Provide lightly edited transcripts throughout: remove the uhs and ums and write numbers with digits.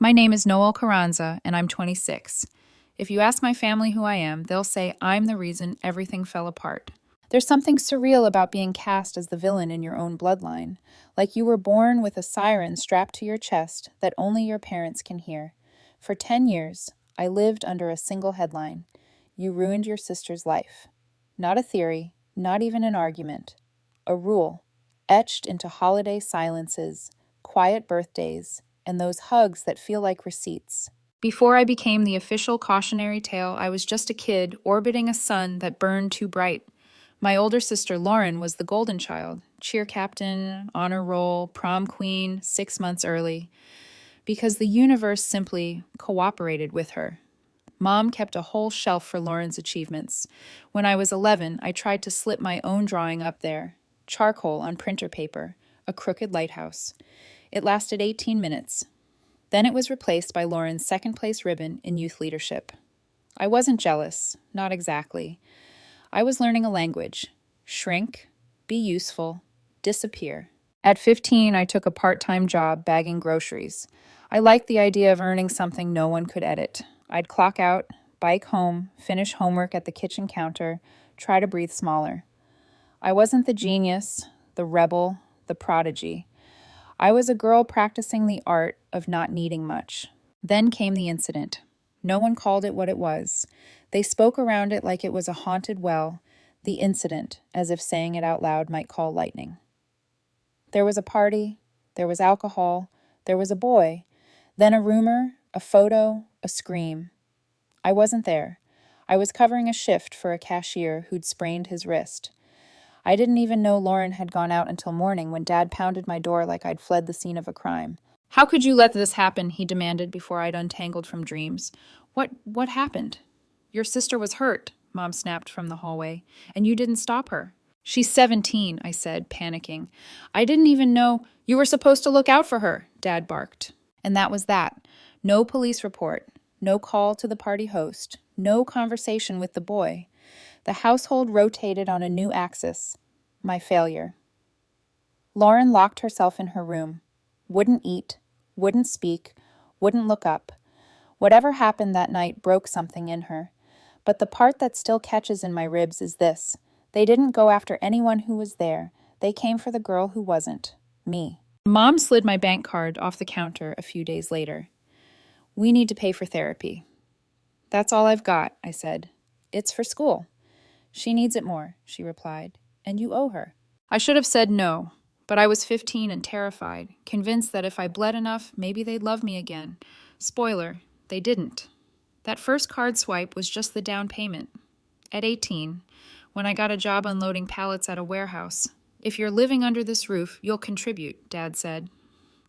My name is Noel Carranza, and I'm 26. If you ask my family who I am, they'll say I'm the reason everything fell apart. There's something surreal about being cast as the villain in your own bloodline, like you were born with a siren strapped to your chest that only your parents can hear. For 10 years, I lived under a single headline: You ruined your sister's life. Not a theory, not even an argument. A rule, etched into holiday silences, quiet birthdays, and those hugs that feel like receipts. Before I became the official cautionary tale, I was just a kid orbiting a sun that burned too bright. My older sister Lauren was the golden child, cheer captain, honor roll, prom queen, 6 months early, because the universe simply cooperated with her. Mom kept a whole shelf for Lauren's achievements. When I was 11, I tried to slip my own drawing up there, charcoal on printer paper, a crooked lighthouse. It lasted 18 minutes. Then it was replaced by Lauren's second place ribbon in youth leadership. I wasn't jealous, not exactly. I was learning a language: shrink, be useful, disappear. At 15, I took a part-time job bagging groceries. I liked the idea of earning something no one could edit. I'd clock out, bike home, finish homework at the kitchen counter, try to breathe smaller. I wasn't the genius, the rebel, the prodigy. I was a girl practicing the art of not needing much. Then came the incident. No one called it what it was. They spoke around it like it was a haunted well, the incident, as if saying it out loud might call lightning. There was a party, there was alcohol, there was a boy, then a rumor, a photo, a scream. I wasn't there. I was covering a shift for a cashier who'd sprained his wrist. I didn't even know Lauren had gone out until morning when Dad pounded my door like I'd fled the scene of a crime. "How could you let this happen?" he demanded before I'd untangled from dreams. What happened?" "Your sister was hurt," Mom snapped from the hallway, "and you didn't stop her." "She's 17, I said, panicking. "I didn't even know—" "You were supposed to look out for her," Dad barked. And that was that. No police report, no call to the party host, no conversation with the boy. The household rotated on a new axis: my failure. Lauren locked herself in her room. Wouldn't eat, wouldn't speak, wouldn't look up. Whatever happened that night broke something in her. But the part that still catches in my ribs is this: they didn't go after anyone who was there. They came for the girl who wasn't. Me. Mom slid my bank card off the counter a few days later. "We need to pay for therapy." "That's all I've got," I said. "It's for school." "She needs it more," she replied, "and you owe her." I should have said no, but I was 15 and terrified, convinced that if I bled enough, maybe they'd love me again. Spoiler, they didn't. That first card swipe was just the down payment. At 18, when I got a job unloading pallets at a warehouse, "If you're living under this roof, you'll contribute," Dad said.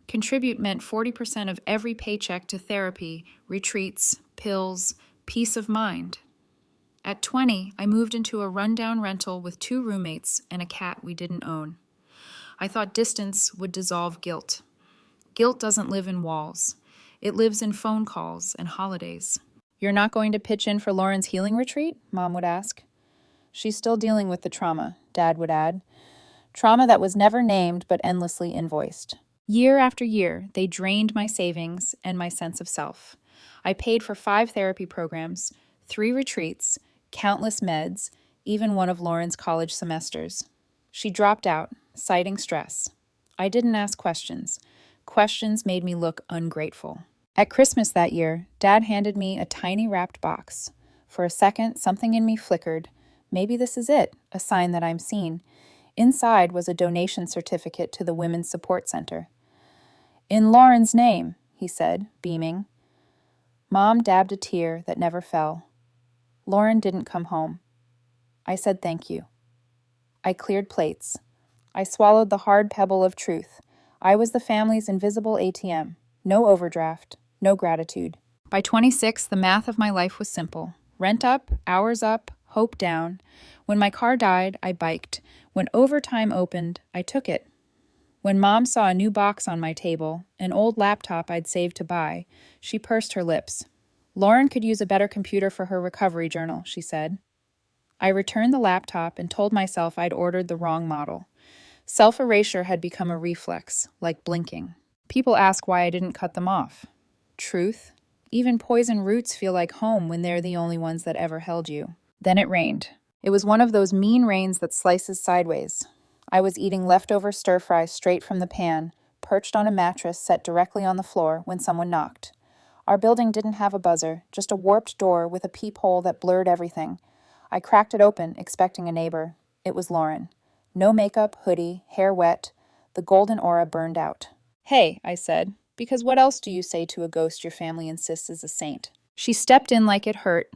Contribute meant 40% of every paycheck to therapy, retreats, pills, peace of mind. At 20, I moved into a rundown rental with 2 roommates and a cat we didn't own. I thought distance would dissolve guilt. Guilt doesn't live in walls. It lives in phone calls and holidays. "You're not going to pitch in for Lauren's healing retreat?" Mom would ask. "She's still dealing with the trauma," Dad would add. Trauma that was never named but endlessly invoiced. Year after year, they drained my savings and my sense of self. I paid for 5 therapy programs, 3 retreats, countless meds, even one of Lauren's college semesters. She dropped out, citing stress. I didn't ask questions. Questions made me look ungrateful. At Christmas that year, Dad handed me a tiny wrapped box. For a second, something in me flickered. Maybe this is it, a sign that I'm seen. Inside was a donation certificate to the Women's Support Center. "In Lauren's name," he said, beaming. Mom dabbed a tear that never fell. Lauren didn't come home. I said thank you. I cleared plates. I swallowed the hard pebble of truth. I was the family's invisible ATM. No overdraft, no gratitude. By 26, the math of my life was simple. Rent up, hours up, hope down. When my car died, I biked. When overtime opened, I took it. When Mom saw a new box on my table, an old laptop I'd saved to buy, she pursed her lips. "Lauren could use a better computer for her recovery journal," she said. I returned the laptop and told myself I'd ordered the wrong model. Self-erasure had become a reflex, like blinking. People ask why I didn't cut them off. Truth. Even poison roots feel like home when they're the only ones that ever held you. Then it rained. It was one of those mean rains that slices sideways. I was eating leftover stir fry straight from the pan, perched on a mattress set directly on the floor when someone knocked. Our building didn't have a buzzer, just a warped door with a peephole that blurred everything. I cracked it open, expecting a neighbor. It was Lauren. No makeup, hoodie, hair wet. The golden aura burned out. "Hey," I said, because what else do you say to a ghost your family insists is a saint? She stepped in like it hurt,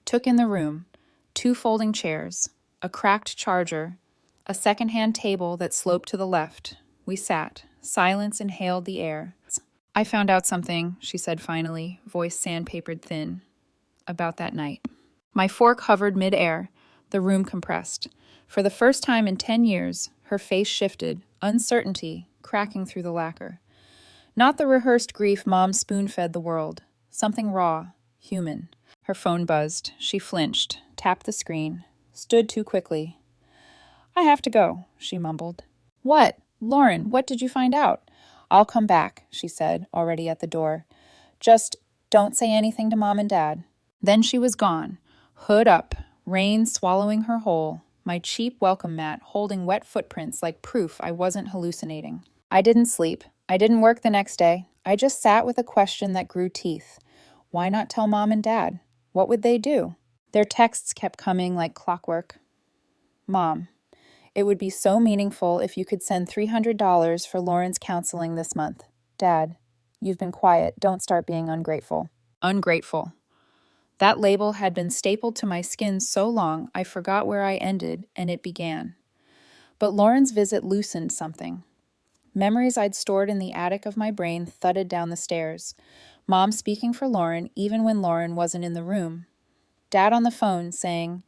took in the room, 2 folding chairs, a cracked charger, a secondhand table that sloped to the left. We sat. Silence inhaled the air. "I found out something," she said finally, voice sandpapered thin, "about that night." My fork hovered mid-air, the room compressed. For the first time in 10 years, her face shifted, uncertainty cracking through the lacquer. Not the rehearsed grief Mom spoon-fed the world. Something raw, human. Her phone buzzed. She flinched, tapped the screen, stood too quickly. "I have to go," she mumbled. "What? Lauren, what did you find out?" "I'll come back," she said, already at the door. "Just don't say anything to Mom and Dad." Then she was gone, hood up, rain swallowing her whole, my cheap welcome mat holding wet footprints like proof I wasn't hallucinating. I didn't sleep. I didn't work the next day. I just sat with a question that grew teeth. Why not tell Mom and Dad? What would they do? Their texts kept coming like clockwork. "Mom, it would be so meaningful if you could send $300 for Lauren's counseling this month. Dad, you've been quiet. Don't start being ungrateful." Ungrateful. That label had been stapled to my skin so long I forgot where I ended and it began. But Lauren's visit loosened something. Memories I'd stored in the attic of my brain thudded down the stairs. Mom speaking for Lauren even when Lauren wasn't in the room. Dad on the phone saying,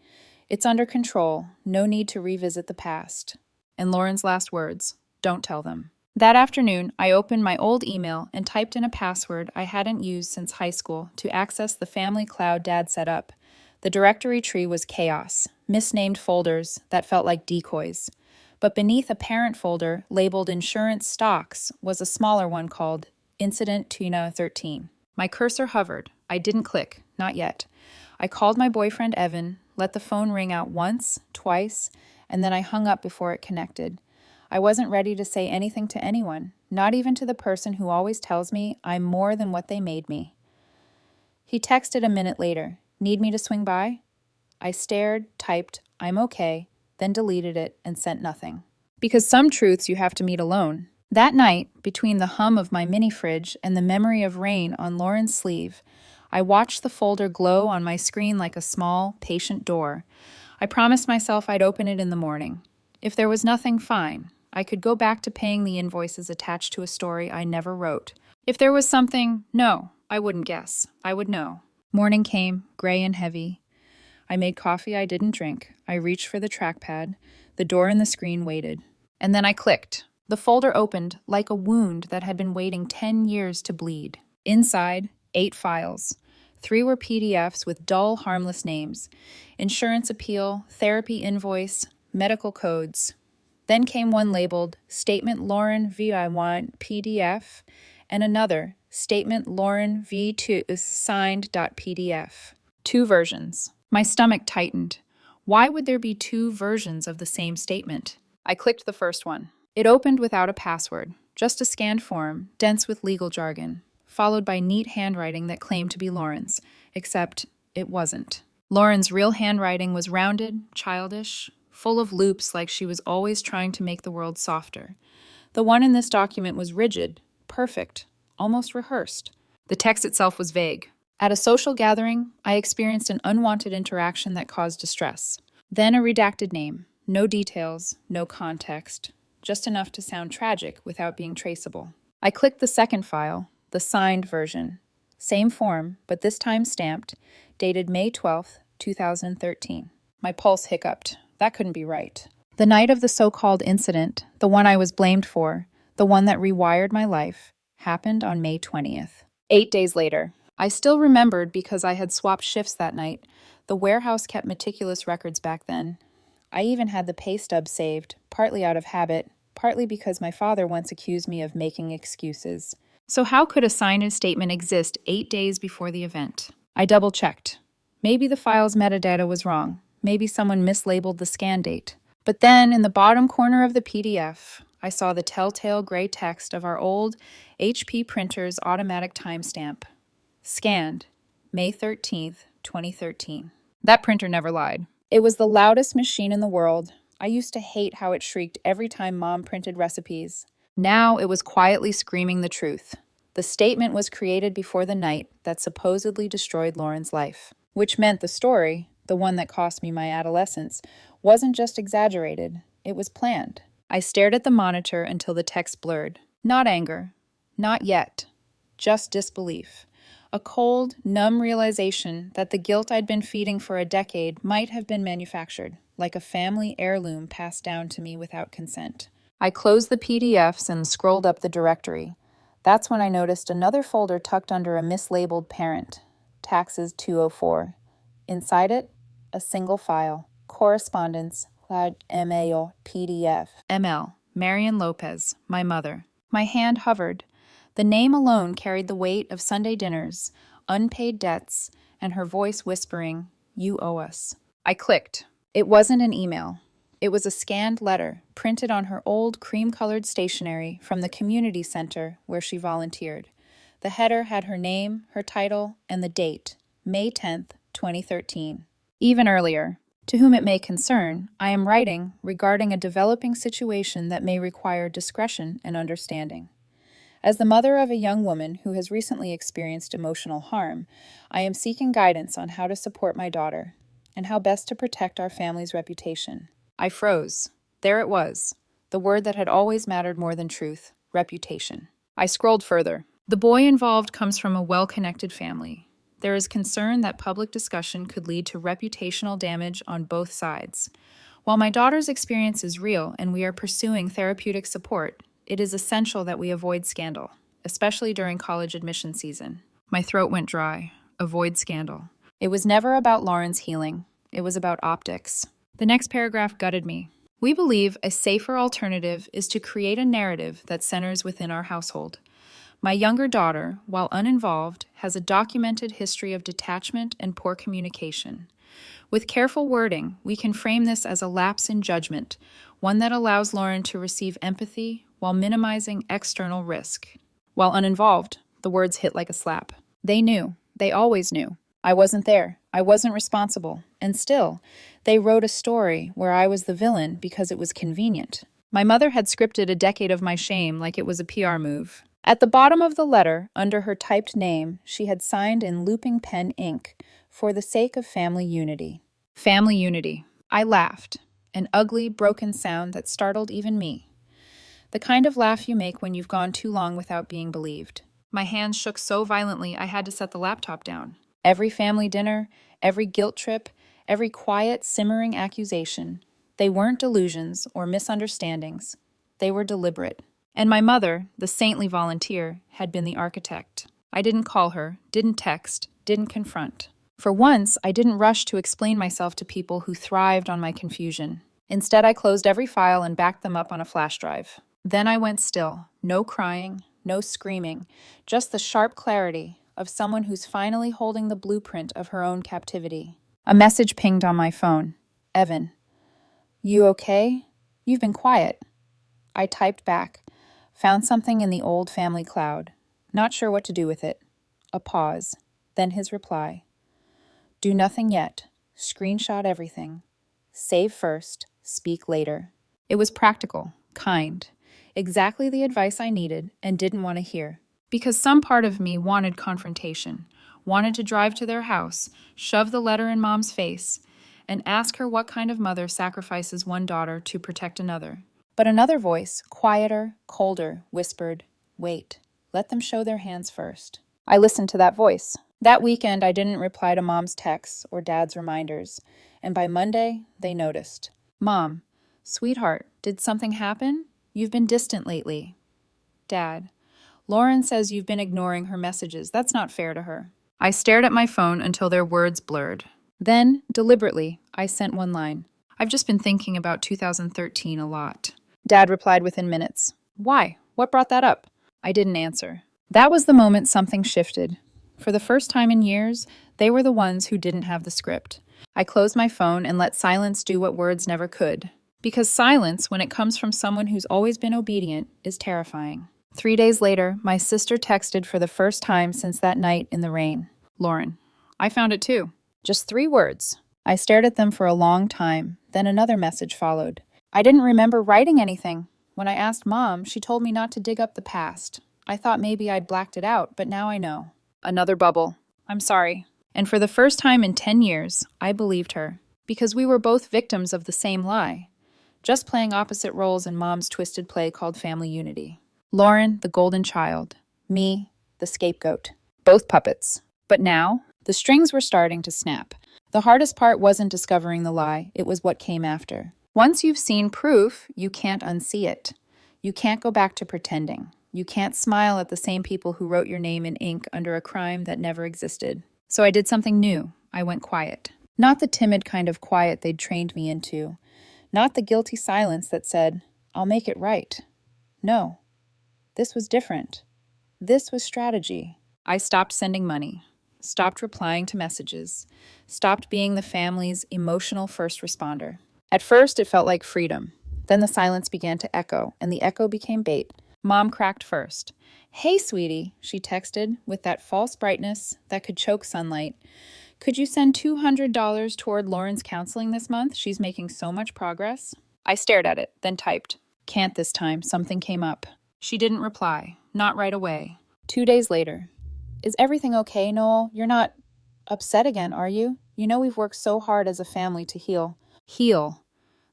"It's under control, no need to revisit the past." And Lauren's last words, "Don't tell them." That afternoon, I opened my old email and typed in a password I hadn't used since high school to access the family cloud Dad set up. The directory tree was chaos, misnamed folders that felt like decoys. But beneath a parent folder labeled Insurance Stocks was a smaller one called Incident Tuna 13. My cursor hovered. I didn't click, not yet. I called my boyfriend Evan, let the phone ring out once, twice, and then I hung up before it connected. I wasn't ready to say anything to anyone, not even to the person who always tells me I'm more than what they made me. He texted a minute later, "Need me to swing by?" I stared, typed, "I'm okay," then deleted it and sent nothing. Because some truths you have to meet alone. That night, between the hum of my mini fridge and the memory of rain on Lauren's sleeve, I watched the folder glow on my screen like a small, patient door. I promised myself I'd open it in the morning. If there was nothing, fine. I could go back to paying the invoices attached to a story I never wrote. If there was something, no, I wouldn't guess. I would know. Morning came, gray and heavy. I made coffee I didn't drink. I reached for the trackpad. The door in the screen waited. And then I clicked. The folder opened like a wound that had been waiting 10 years to bleed. Inside, 8 files. 3 were PDFs with dull, harmless names. Insurance appeal, therapy invoice, medical codes. Then came one labeled Statement Lauren V1 PDF and another Statement Lauren V2 signed.pdf. 2 versions. My stomach tightened. Why would there be 2 versions of the same statement? I clicked the first one. It opened without a password, just a scanned form, dense with legal jargon, followed by neat handwriting that claimed to be Lauren's, except it wasn't. Lauren's real handwriting was rounded, childish, full of loops like she was always trying to make the world softer. The one in this document was rigid, perfect, almost rehearsed. The text itself was vague. At a social gathering, I experienced an unwanted interaction that caused distress. Then a redacted name. No details, no context. Just enough to sound tragic without being traceable. I clicked the second file, the signed version. Same form, but this time stamped, dated May 12th, 2013. My pulse hiccuped. That couldn't be right. The night of the so-called incident, the one I was blamed for, the one that rewired my life, happened on May 20th. 8 days later. I still remembered because I had swapped shifts that night. The warehouse kept meticulous records back then. I even had the pay stub saved, partly out of habit, partly because my father once accused me of making excuses. So how could a signed statement exist 8 days before the event? I double-checked. Maybe the file's metadata was wrong. Maybe someone mislabeled the scan date. But then, in the bottom corner of the PDF, I saw the telltale gray text of our old HP printer's automatic timestamp. Scanned, May 13th, 2013. That printer never lied. It was the loudest machine in the world. I used to hate how it shrieked every time Mom printed recipes. Now it was quietly screaming the truth. The statement was created before the night that supposedly destroyed Lauren's life, which meant the story, the one that cost me my adolescence, wasn't just exaggerated, it was planned. I stared at the monitor until the text blurred. Not anger. Not yet. Just disbelief. A cold, numb realization that the guilt I'd been feeding for a decade might have been manufactured, like a family heirloom passed down to me without consent. I closed the PDFs and scrolled up the directory. That's when I noticed another folder tucked under a mislabeled parent, Taxes 204. Inside it, a single file, Correspondence, Mail, PDF. ML, Marian Lopez, my mother. My hand hovered. The name alone carried the weight of Sunday dinners, unpaid debts, and her voice whispering, "You owe us." I clicked. It wasn't an email. It was a scanned letter, printed on her old cream-colored stationery from the community center where she volunteered. The header had her name, her title, and the date, May 10th, 2013. Even earlier, to whom it may concern, I am writing regarding a developing situation that may require discretion and understanding. As the mother of a young woman who has recently experienced emotional harm, I am seeking guidance on how to support my daughter and how best to protect our family's reputation. I froze. There it was, the word that had always mattered more than truth, reputation. I scrolled further. The boy involved comes from a well-connected family. There is concern that public discussion could lead to reputational damage on both sides. While my daughter's experience is real and we are pursuing therapeutic support, it is essential that we avoid scandal, especially during college admission season. My throat went dry. Avoid scandal. It was never about Lauren's healing. It was about optics. The next paragraph gutted me. We believe a safer alternative is to create a narrative that centers within our household. My younger daughter, while uninvolved, has a documented history of detachment and poor communication. With careful wording, we can frame this as a lapse in judgment, one that allows Lauren to receive empathy while minimizing external risk. While uninvolved, the words hit like a slap. They knew. They always knew. I wasn't there. I wasn't responsible. And still, they wrote a story where I was the villain because it was convenient. My mother had scripted a decade of my shame like it was a PR move. At the bottom of the letter, under her typed name, she had signed in looping pen ink, "For the sake of family unity." Family unity. I laughed, an ugly, broken sound that startled even me. The kind of laugh you make when you've gone too long without being believed. My hands shook so violently I had to set the laptop down. Every family dinner, every guilt trip, every quiet, simmering accusation. They weren't delusions or misunderstandings. They were deliberate. And my mother, the saintly volunteer, had been the architect. I didn't call her, didn't text, didn't confront. For once, I didn't rush to explain myself to people who thrived on my confusion. Instead, I closed every file and backed them up on a flash drive. Then I went still. No crying, no screaming, just the sharp clarity of someone who's finally holding the blueprint of her own captivity. A message pinged on my phone. Evan. You okay? You've been quiet. I typed back. Found something in the old family cloud. Not sure what to do with it. A pause. Then his reply. Do nothing yet. Screenshot everything. Save first. Speak later. It was practical, kind. Exactly the advice I needed and didn't want to hear. Because some part of me wanted confrontation, wanted to drive to their house, shove the letter in Mom's face, and ask her what kind of mother sacrifices one daughter to protect another. But another voice, quieter, colder, whispered, wait, let them show their hands first. I listened to that voice. That weekend, I didn't reply to Mom's texts or Dad's reminders, and by Monday, they noticed. Mom, sweetheart, did something happen? You've been distant lately. Dad, Lauren says you've been ignoring her messages. That's not fair to her. I stared at my phone until their words blurred. Then, deliberately, I sent one line. I've just been thinking about 2013 a lot. Dad replied within minutes. Why? What brought that up? I didn't answer. That was the moment something shifted. For the first time in years, they were the ones who didn't have the script. I closed my phone and let silence do what words never could. Because silence, when it comes from someone who's always been obedient, is terrifying. 3 days later, my sister texted for the first time since that night in the rain. Lauren, I found it too. Just 3 words. I stared at them for a long time, then another message followed. I didn't remember writing anything. When I asked Mom, she told me not to dig up the past. I thought maybe I'd blacked it out, but now I know. Another bubble. I'm sorry. And for the first time in 10 years, I believed her. Because we were both victims of the same lie. Just playing opposite roles in Mom's twisted play called family unity. Lauren, the golden child. Me, the scapegoat. Both puppets. But now, the strings were starting to snap. The hardest part wasn't discovering the lie, it was what came after. Once you've seen proof, you can't unsee it. You can't go back to pretending. You can't smile at the same people who wrote your name in ink under a crime that never existed. So I did something new. I went quiet. Not the timid kind of quiet they'd trained me into. Not the guilty silence that said, I'll make it right. No. This was different. This was strategy. I stopped sending money. Stopped replying to messages. Stopped being the family's emotional first responder. At first, it felt like freedom. Then the silence began to echo, and the echo became bait. Mom cracked first. Hey, sweetie, she texted, with that false brightness that could choke sunlight. Could you send $200 toward Lauren's counseling this month? She's making so much progress. I stared at it, then typed. Can't this time. Something came up. She didn't reply. Not right away. 2 days later. Is everything okay, Noel? You're not upset again, are you? You know we've worked so hard as a family to heal. Heal.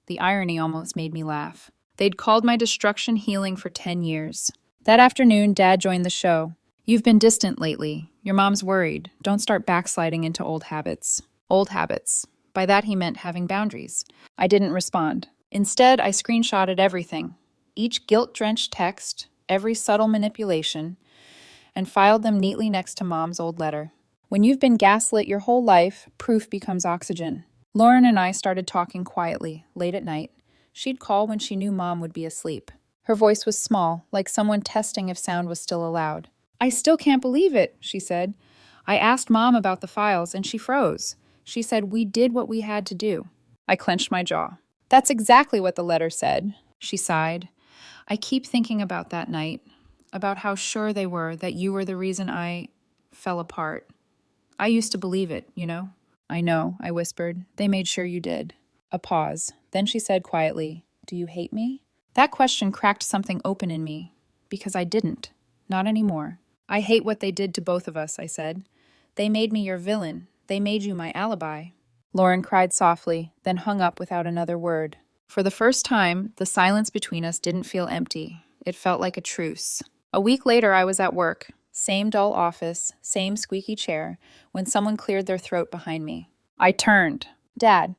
The irony almost made me laugh. They'd called my destruction healing for 10 years. That afternoon, Dad joined the show. You've been distant lately. Your mom's worried. Don't start backsliding into old habits. Old habits. By that he meant having boundaries. I didn't respond. Instead, I screenshotted everything. Each guilt-drenched text, every subtle manipulation, and filed them neatly next to Mom's old letter. When you've been gaslit your whole life, proof becomes oxygen. Lauren and I started talking quietly, late at night. She'd call when she knew Mom would be asleep. Her voice was small, like someone testing if sound was still allowed. I still can't believe it, she said. I asked Mom about the files, and she froze. She said we did what we had to do. I clenched my jaw. That's exactly what the letter said, she sighed. I keep thinking about that night, about how sure they were that you were the reason I fell apart. I used to believe it, you know? I know, I whispered. They made sure you did. A pause. Then she said quietly, Do you hate me? That question cracked something open in me, because I didn't. Not anymore. I hate what they did to both of us, I said. They made me your villain. They made you my alibi. Lauren cried softly, then hung up without another word. For the first time, the silence between us didn't feel empty. It felt like a truce. A week later, I was at work. Same dull office, same squeaky chair, when someone cleared their throat behind me. I turned. Dad,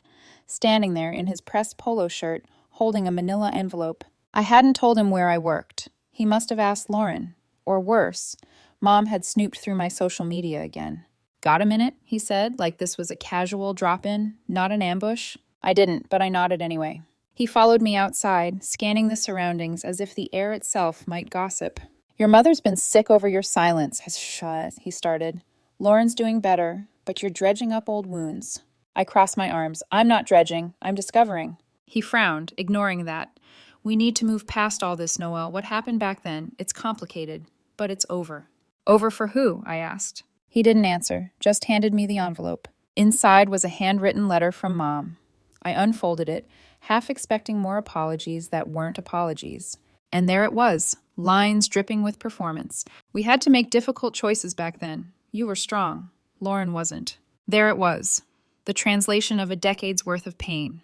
standing there in his pressed polo shirt, holding a manila envelope. I hadn't told him where I worked. He must have asked Lauren. Or worse, Mom had snooped through my social media again. Got a minute? He said, like this was a casual drop-in, not an ambush. I didn't, but I nodded anyway. He followed me outside, scanning the surroundings as if the air itself might gossip. Your mother's been sick over your silence. Shut, he started. Lauren's doing better, but you're dredging up old wounds. I crossed my arms. I'm not dredging. I'm discovering. He frowned, ignoring that. We need to move past all this, Noel. What happened back then? It's complicated, but it's over. Over for who? I asked. He didn't answer, just handed me the envelope. Inside was a handwritten letter from Mom. I unfolded it, half expecting more apologies that weren't apologies. And there it was, lines dripping with performance. We had to make difficult choices back then. You were strong. Lauren wasn't. There it was, the translation of a decade's worth of pain.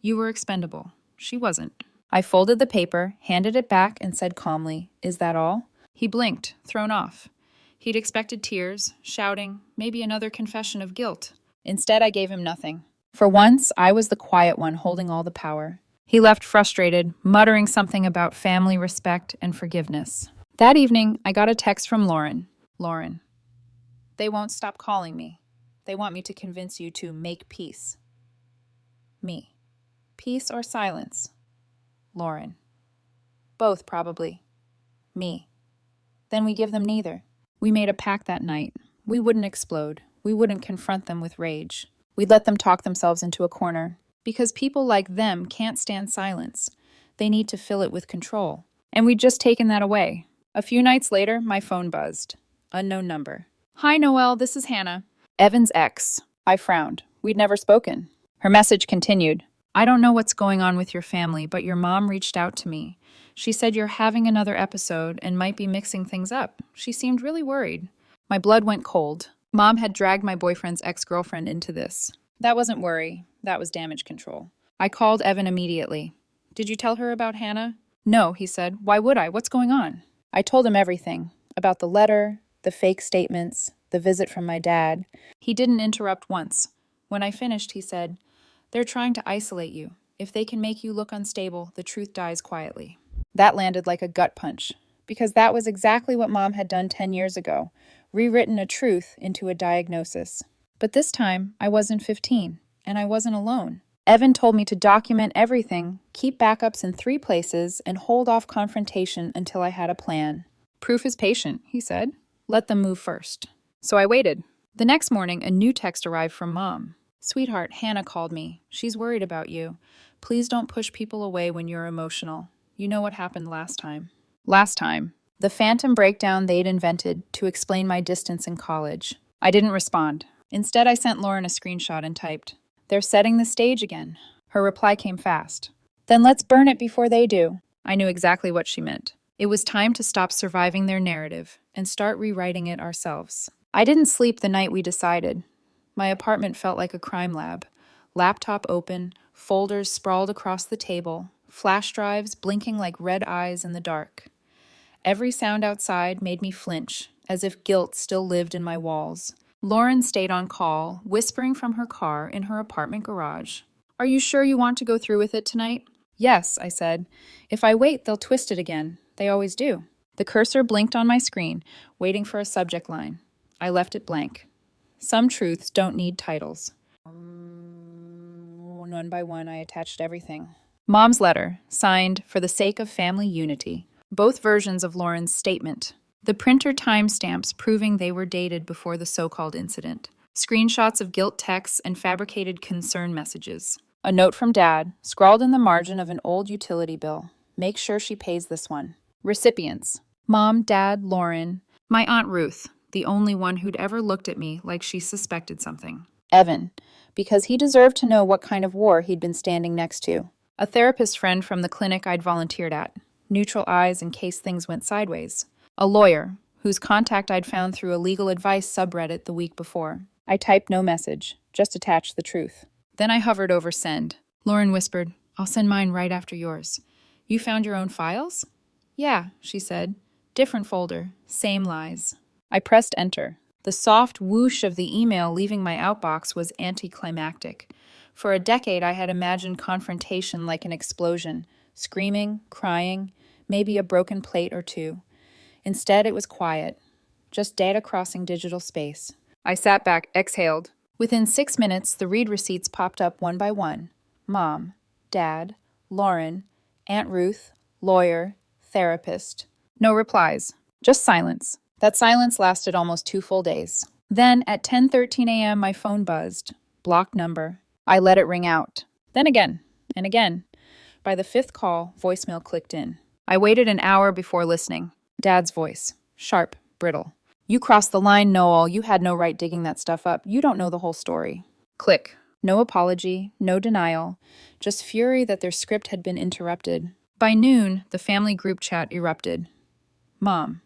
You were expendable. She wasn't. I folded the paper, handed it back, and said calmly, Is that all? He blinked, thrown off. He'd expected tears, shouting, maybe another confession of guilt. Instead, I gave him nothing. For once, I was the quiet one holding all the power. He left frustrated, muttering something about family respect and forgiveness. That evening, I got a text from Lauren. Lauren, they won't stop calling me. They want me to convince you to make peace. Me. Peace or silence? Lauren. Both, probably. Me. Then we give them neither. We made a pact that night. We wouldn't explode. We wouldn't confront them with rage. We'd let them talk themselves into a corner. Because people like them can't stand silence. They need to fill it with control. And we'd just taken that away. A few nights later, my phone buzzed. Unknown number. Hi, Noelle, this is Hannah. Evan's ex. I frowned. We'd never spoken. Her message continued. I don't know what's going on with your family, but your mom reached out to me. She said you're having another episode and might be mixing things up. She seemed really worried. My blood went cold. Mom had dragged my boyfriend's ex-girlfriend into this. That wasn't worry. That was damage control. I called Evan immediately. Did you tell her about Hannah? No, he said. Why would I? What's going on? I told him everything. About the letter, the fake statements, the visit from my dad. He didn't interrupt once. When I finished, he said, they're trying to isolate you. If they can make you look unstable, the truth dies quietly. That landed like a gut punch, because that was exactly what Mom had done 10 years ago, rewritten a truth into a diagnosis. But this time, I wasn't 15, and I wasn't alone. Evan told me to document everything, keep backups in 3 places, and hold off confrontation until I had a plan. Proof is patient, he said. Let them move first. So I waited. The next morning, a new text arrived from Mom. Sweetheart, Hannah called me. She's worried about you. Please don't push people away when you're emotional. You know what happened last time. Last time. The phantom breakdown they'd invented to explain my distance in college. I didn't respond. Instead, I sent Lauren a screenshot and typed, they're setting the stage again. Her reply came fast. Then let's burn it before they do. I knew exactly what she meant. It was time to stop surviving their narrative and start rewriting it ourselves. I didn't sleep the night we decided. My apartment felt like a crime lab. Laptop open, folders sprawled across the table, flash drives blinking like red eyes in the dark. Every sound outside made me flinch, as if guilt still lived in my walls. Lauren stayed on call, whispering from her car in her apartment garage. Are you sure you want to go through with it tonight? Yes, I said. If I wait, they'll twist it again. They always do. The cursor blinked on my screen, waiting for a subject line. I left it blank. Some truths don't need titles. One by one, I attached everything. Mom's letter, signed for the sake of family unity. Both versions of Lauren's statement. The printer timestamps proving they were dated before the so-called incident. Screenshots of guilt texts and fabricated concern messages. A note from Dad, scrawled in the margin of an old utility bill. Make sure she pays this one. Recipients. Mom, Dad, Lauren. My Aunt Ruth, the only one who'd ever looked at me like she suspected something. Evan, because he deserved to know what kind of war he'd been standing next to. A therapist friend from the clinic I'd volunteered at. Neutral eyes in case things went sideways. A lawyer, whose contact I'd found through a legal advice subreddit the week before. I typed no message, just attached the truth. Then I hovered over send. Lauren whispered, I'll send mine right after yours. You found your own files? Yeah, she said. Different folder, same lies. I pressed enter. The soft whoosh of the email leaving my outbox was anticlimactic. For a decade, I had imagined confrontation like an explosion. Screaming, crying, maybe a broken plate or two. Instead, it was quiet. Just data crossing digital space. I sat back, exhaled. Within 6 minutes, the read receipts popped up one by one. Mom, Dad, Lauren, Aunt Ruth, lawyer, therapist. No replies. Just silence. That silence lasted almost 2 full days. Then, at 10:13 a.m., my phone buzzed. Blocked number. I let it ring out. Then again, and again. By the 5th call, voicemail clicked in. I waited an hour before listening. Dad's voice. Sharp, brittle. You crossed the line, Noel. You had no right digging that stuff up. You don't know the whole story. Click. No apology, no denial. Just fury that their script had been interrupted. By noon, the family group chat erupted. Mom,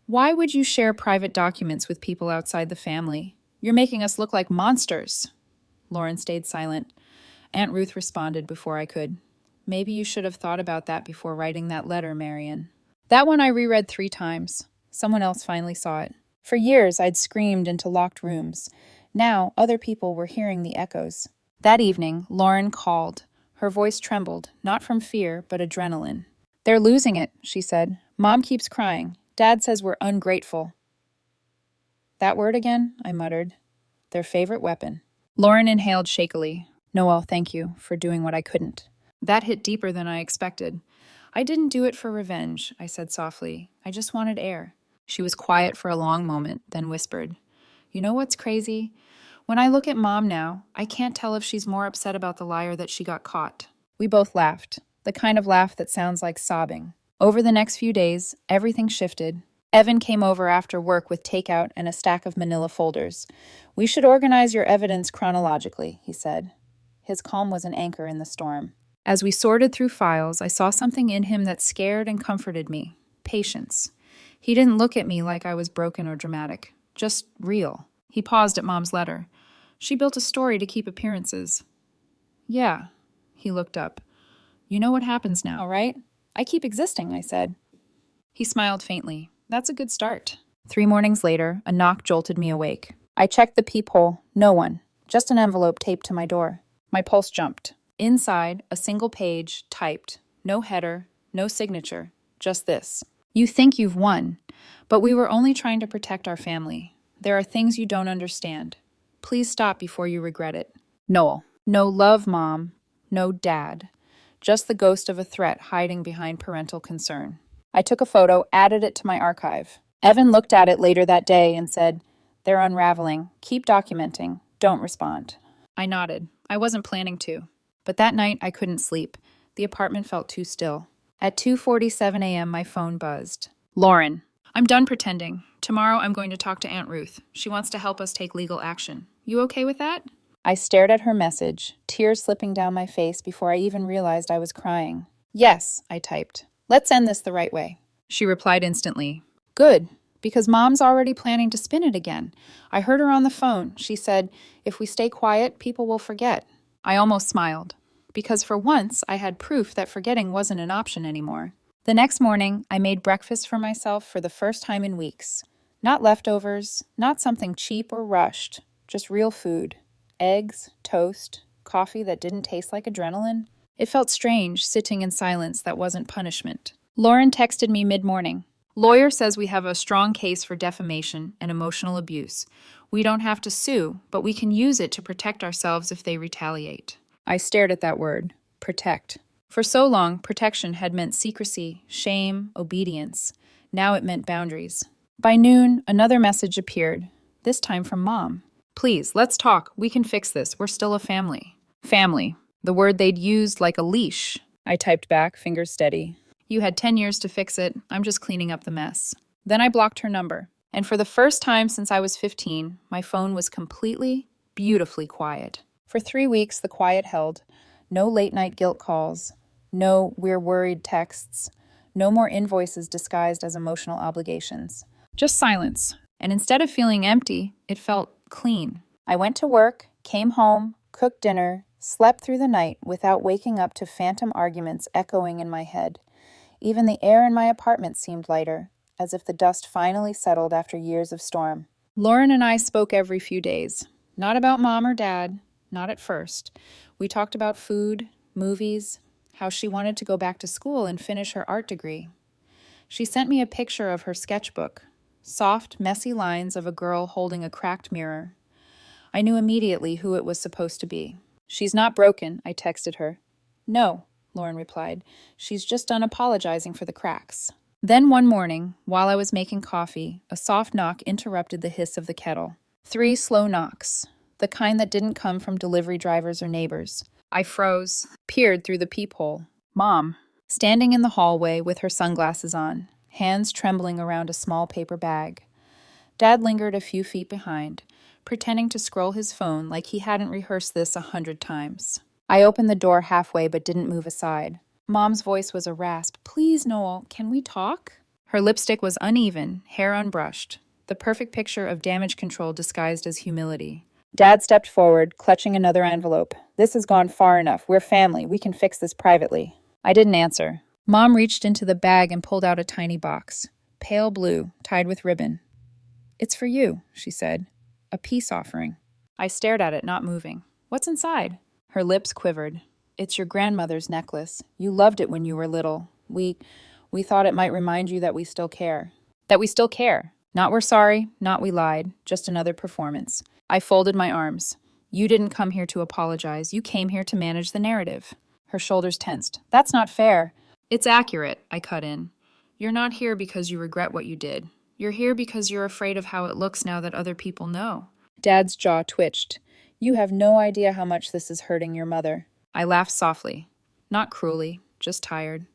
why would you share private documents with people outside the family? You're making us look like monsters. Lauren stayed silent. Aunt Ruth responded before I could. Maybe you should have thought about that before writing that letter, Marion. That one I reread 3 times. Someone else finally saw it. For years, I'd screamed into locked rooms. Now, other people were hearing the echoes. That evening, Lauren called. Her voice trembled, not from fear, but adrenaline. They're losing it, she said. Mom keeps crying. Dad says we're ungrateful. That word again, I muttered. Their favorite weapon. Lauren inhaled shakily. Noel, thank you for doing what I couldn't. That hit deeper than I expected. I didn't do it for revenge, I said softly. I just wanted air. She was quiet for a long moment, then whispered, You know what's crazy? When I look at Mom now, I can't tell if she's more upset about the liar that she got caught. We both laughed, the kind of laugh that sounds like sobbing. Over the next few days, everything shifted. Evan came over after work with takeout and a stack of manila folders. We should organize your evidence chronologically, he said. His calm was an anchor in the storm. As we sorted through files, I saw something in him that scared and comforted me. Patience. He didn't look at me like I was broken or dramatic. Just real. He paused at Mom's letter. She built a story to keep appearances. Yeah. He looked up. You know what happens now, right? I keep existing, I said. He smiled faintly. That's a good start. 3 mornings later, a knock jolted me awake. I checked the peephole. No one. Just an envelope taped to my door. My pulse jumped. Inside, a single page, typed. No header, no signature. Just this. You think you've won, but we were only trying to protect our family. There are things you don't understand. Please stop before you regret it. Noel. No love, Mom. No dad. Just the ghost of a threat hiding behind parental concern. I took a photo, added it to my archive. Evan looked at it later that day and said, They're unraveling. Keep documenting. Don't respond. I nodded. I wasn't planning to. But that night, I couldn't sleep. The apartment felt too still. At 2:47 a.m., my phone buzzed. Lauren. I'm done pretending. Tomorrow, I'm going to talk to Aunt Ruth. She wants to help us take legal action. You okay with that? I stared at her message, tears slipping down my face before I even realized I was crying. Yes, I typed. Let's end this the right way. She replied instantly. Good, because Mom's already planning to spin it again. I heard her on the phone. She said, if we stay quiet, people will forget. I almost smiled, because for once I had proof that forgetting wasn't an option anymore. The next morning, I made breakfast for myself for the first time in weeks. Not leftovers, not something cheap or rushed, just real food. Eggs, toast, coffee that didn't taste like adrenaline. It felt strange, sitting in silence that wasn't punishment. Lauren texted me mid-morning. Lawyer says we have a strong case for defamation and emotional abuse. We don't have to sue, but we can use it to protect ourselves if they retaliate. I stared at that word, protect. For so long, protection had meant secrecy, shame, obedience. Now it meant boundaries. By noon, another message appeared, this time from Mom. Please, let's talk. We can fix this. We're still a family. Family. The word they'd used like a leash. I typed back, fingers steady. You had 10 years to fix it. I'm just cleaning up the mess. Then I blocked her number. And for the first time since I was 15, my phone was completely, beautifully quiet. For 3 weeks, the quiet held. No late-night guilt calls. No we're worried texts. No more invoices disguised as emotional obligations. Just silence. And instead of feeling empty, it felt clean. I went to work, came home, cooked dinner, slept through the night without waking up to phantom arguments echoing in my head. Even the air in my apartment seemed lighter, as if the dust finally settled after years of storm. Lauren and I spoke every few days. Not about Mom or Dad, not at first. We talked about food, movies, how she wanted to go back to school and finish her art degree. She sent me a picture of her sketchbook, soft, messy lines of a girl holding a cracked mirror. I knew immediately who it was supposed to be. She's not broken, I texted her. No, Lauren replied. She's just done apologizing for the cracks. Then one morning, while I was making coffee, a soft knock interrupted the hiss of the kettle. 3 slow knocks, the kind that didn't come from delivery drivers or neighbors. I froze, peered through the peephole. Mom, standing in the hallway with her sunglasses on, hands trembling around a small paper bag. Dad lingered a few feet behind, pretending to scroll his phone like he hadn't rehearsed this 100 times. I opened the door halfway but didn't move aside. Mom's voice was a rasp. Please, Noel, can we talk? Her lipstick was uneven, hair unbrushed, the perfect picture of damage control disguised as humility. Dad stepped forward, clutching another envelope. This has gone far enough. We're family. We can fix this privately. I didn't answer. Mom reached into the bag and pulled out a tiny box, pale blue, tied with ribbon. It's for you, she said. A peace offering. I stared at it, not moving. What's inside? Her lips quivered. It's your grandmother's necklace. You loved it when you were little. We thought it might remind you that we still care. That we still care. Not we're sorry, not we lied, just another performance. I folded my arms. You didn't come here to apologize. You came here to manage the narrative. Her shoulders tensed. That's not fair. It's accurate, I cut in. You're not here because you regret what you did. You're here because you're afraid of how it looks now that other people know. Dad's jaw twitched. You have no idea how much this is hurting your mother. I laughed softly. Not cruelly, just tired.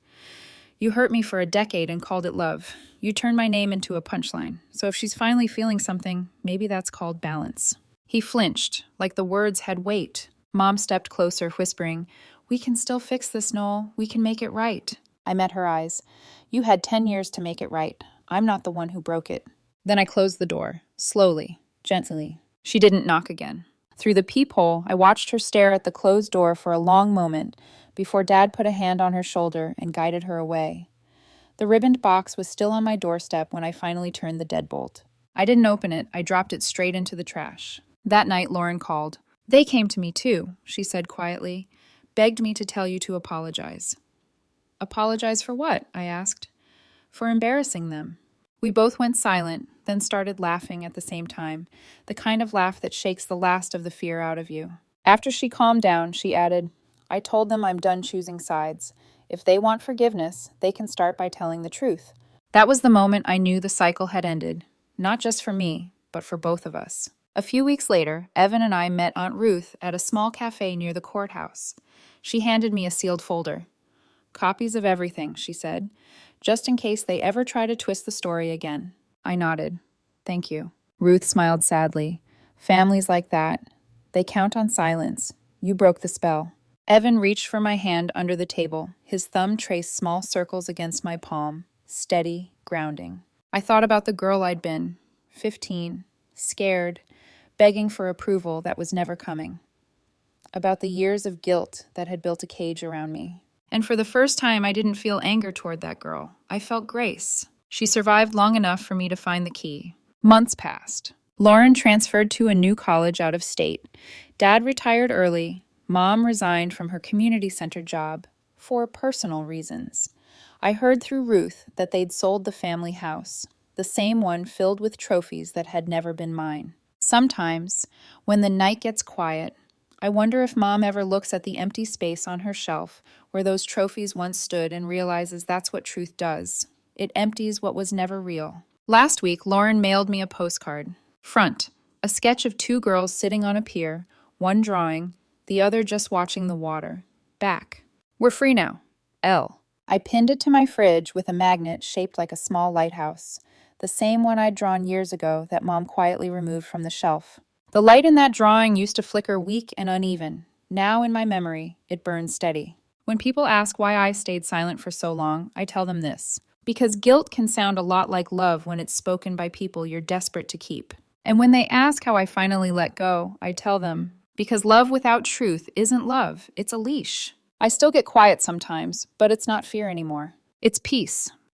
You hurt me for a decade and called it love. You turned my name into a punchline. So if she's finally feeling something, maybe that's called balance. He flinched, like the words had weight. Mom stepped closer, whispering, We can still fix this, Noel. We can make it right. I met her eyes. You had 10 years to make it right. I'm not the one who broke it. Then I closed the door, slowly, gently. She didn't knock again. Through the peephole, I watched her stare at the closed door for a long moment before Dad put a hand on her shoulder and guided her away. The ribboned box was still on my doorstep when I finally turned the deadbolt. I didn't open it. I dropped it straight into the trash. That night, Lauren called. They came to me too, she said quietly. Begged me to tell you to apologize. Apologize for what? I asked. For embarrassing them. We both went silent, then started laughing at the same time, the kind of laugh that shakes the last of the fear out of you. After she calmed down, she added, I told them I'm done choosing sides. If they want forgiveness, they can start by telling the truth. That was the moment I knew the cycle had ended, not just for me, but for both of us. A few weeks later, Evan and I met Aunt Ruth at a small cafe near the courthouse. She handed me a sealed folder. Copies of everything, she said, just in case they ever try to twist the story again. I nodded. Thank you. Ruth smiled sadly. Families like that, they count on silence. You broke the spell. Evan reached for my hand under the table. His thumb traced small circles against my palm, steady, grounding. I thought about the girl I'd been, 15, scared, begging for approval that was never coming. About the years of guilt that had built a cage around me. And for the first time, I didn't feel anger toward that girl. I felt grace. She survived long enough for me to find the key. Months passed. Lauren transferred to a new college out of state. Dad retired early. Mom resigned from her community center job for personal reasons. I heard through Ruth that they'd sold the family house, the same one filled with trophies that had never been mine. Sometimes, when the night gets quiet, I wonder if Mom ever looks at the empty space on her shelf where those trophies once stood and realizes that's what truth does. It empties what was never real. Last week, Lauren mailed me a postcard. Front, a sketch of two girls sitting on a pier, one drawing, the other just watching the water. Back, we're free now. L. I pinned it to my fridge with a magnet shaped like a small lighthouse, the same one I'd drawn years ago that Mom quietly removed from the shelf. The light in that drawing used to flicker weak and uneven. Now, in my memory, it burns steady. When people ask why I stayed silent for so long, I tell them this. Because guilt can sound a lot like love when it's spoken by people you're desperate to keep. And when they ask how I finally let go, I tell them, because love without truth isn't love, it's a leash. I still get quiet sometimes, but it's not fear anymore. It's peace.